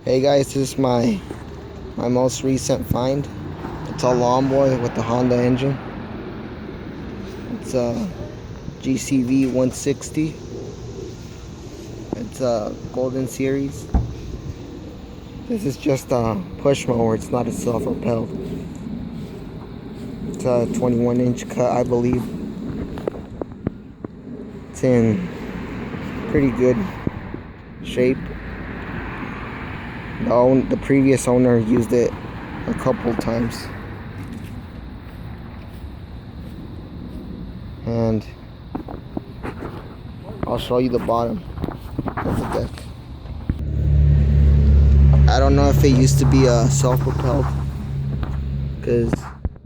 Hey guys, this is my most recent find. It's a Lawnboy with the Honda engine. It's a GCV 160. It's a Golden Series. This is just a push mower. It's not a self-propelled. It's a 21-inch cut, I believe. It's in pretty good shape. The previous owner used it a couple times, and I'll show you the bottom of the deck. I don't know if it used to be a self-propelled, because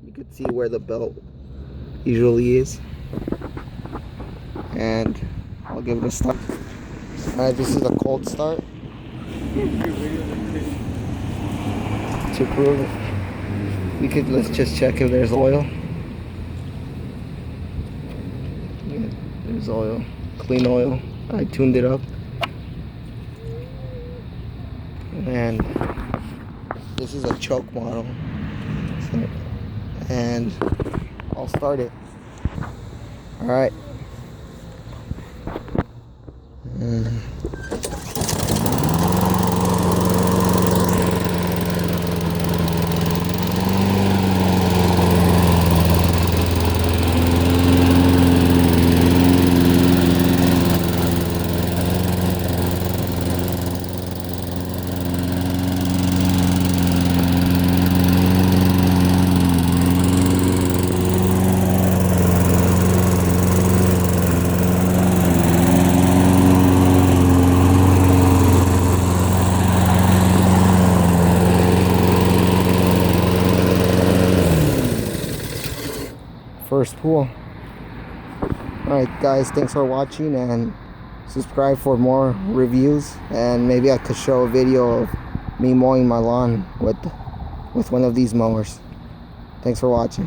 you could see where the belt usually is. And I'll give it a start. Alright, this is a cold start. To prove it, let's just check if there's oil. Yeah, there's oil, clean oil. I tuned it up, and this is a choke model. And I'll start it. All right. First pull. Alright guys, thanks for watching, and subscribe for more reviews, and maybe I could show a video of me mowing my lawn with one of these mowers. Thanks for watching.